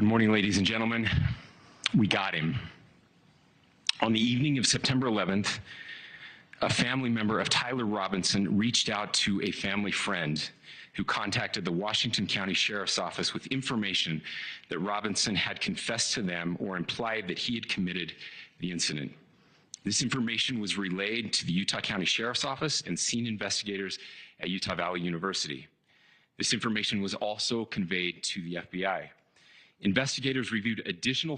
morning, ladies and gentlemen. We got him. On the evening of September 11th, a family member of Tyler Robinson reached out to a family friend who contacted the Washington County Sheriff's Office with information that Robinson had confessed to them or implied that he had committed the incident. This information was relayed to the Utah County Sheriff's Office and scene investigators at Utah Valley University. This information was also conveyed to the FBI. Investigators reviewed additional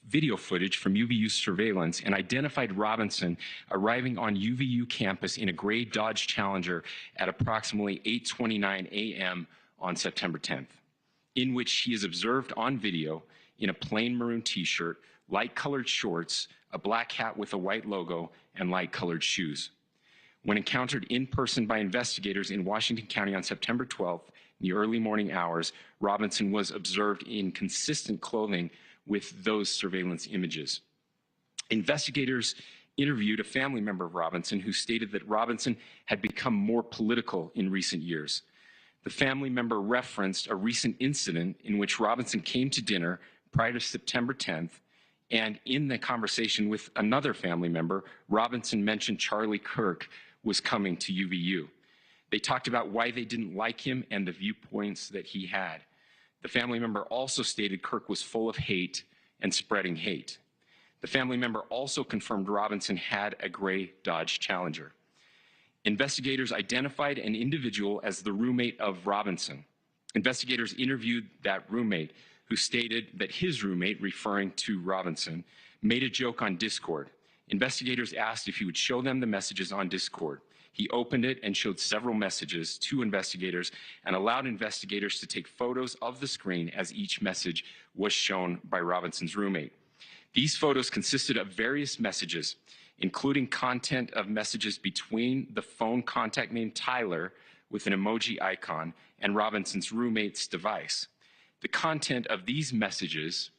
video footage from UVU surveillance and identified Robinson arriving on UVU campus in a gray Dodge Challenger at approximately 8:29 a.m. on September 10th, in which he is observed on video in a plain maroon t-shirt, light-colored shorts, a black hat with a white logo, and light-colored shoes. When encountered in person by investigators in Washington County on September 12th, in the early morning hours, Robinson was observed in consistent clothing with those surveillance images. Investigators interviewed a family member of Robinson who stated that Robinson had become more political in recent years. The family member referenced a recent incident in which Robinson came to dinner prior to September 10th, and in the conversation with another family member, Robinson mentioned Charlie Kirk was coming to UVU. They talked about why they didn't like him and the viewpoints that he had. The family member also stated Kirk was full of hate and spreading hate. The family member also confirmed Robinson had a gray Dodge Challenger. Investigators identified an individual as the roommate of Robinson. Investigators interviewed that roommate, who stated that his roommate, referring to Robinson, made a joke on Discord. Investigators asked if he would show them the messages on Discord. He opened it and showed several messages to investigators and allowed investigators to take photos of the screen as each message was shown by Robinson's roommate. These photos consisted of various messages, including content of messages between the phone contact named Tyler with an emoji icon and Robinson's roommate's device. The content of these messages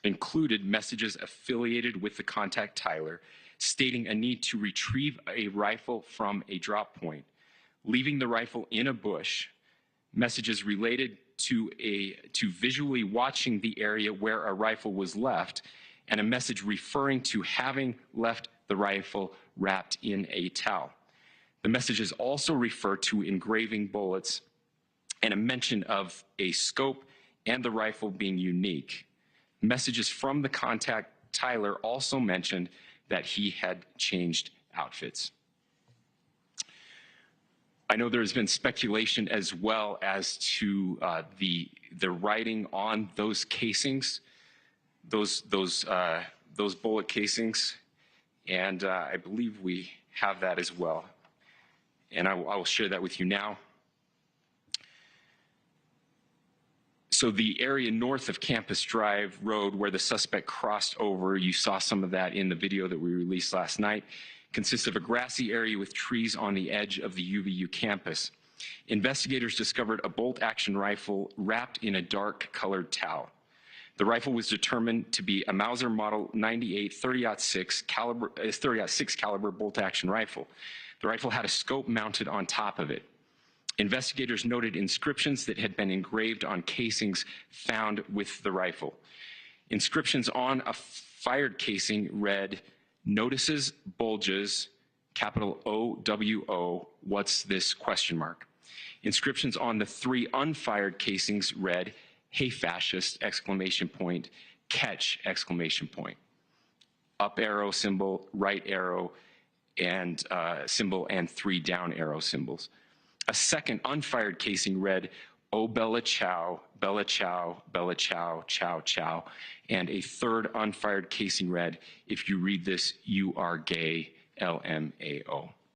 included messages affiliated with the contact Tyler, stating a need to retrieve a rifle from a drop point, leaving the rifle in a bush, messages related to visually watching the area where a rifle was left, and a message referring to having left the rifle wrapped in a towel. The messages also refer to engraving bullets and a mention of a scope and the rifle being unique. Messages from the contact Tyler also mentioned that he had changed outfits. I know there has been speculation as well as to the writing on those casings, those bullet casings, and I believe we have that as well. And I will share that with you now. So the area north of Campus Drive Road where the suspect crossed over, you saw some of that in the video that we released last night, consists of a grassy area with trees on the edge of the UVU campus. Investigators discovered a bolt-action rifle wrapped in a dark-colored towel. The rifle was determined to be a Mauser Model 98 30-06 caliber bolt-action rifle. The rifle had a scope mounted on top of it. Investigators noted inscriptions that had been engraved on casings found with the rifle. Inscriptions on a fired casing read, "Notices, bulges, capital OWO, what's this, question mark." Inscriptions on the 3 unfired casings read, "Hey fascist, exclamation point, catch, exclamation point." Up arrow symbol, right arrow and symbol, and 3 down arrow symbols. A second unfired casing read, "Oh Bella Chow, Bella Chow, Bella Chow, Chow Chow," and a third unfired casing read, "If you read this, you are gay, LMAO."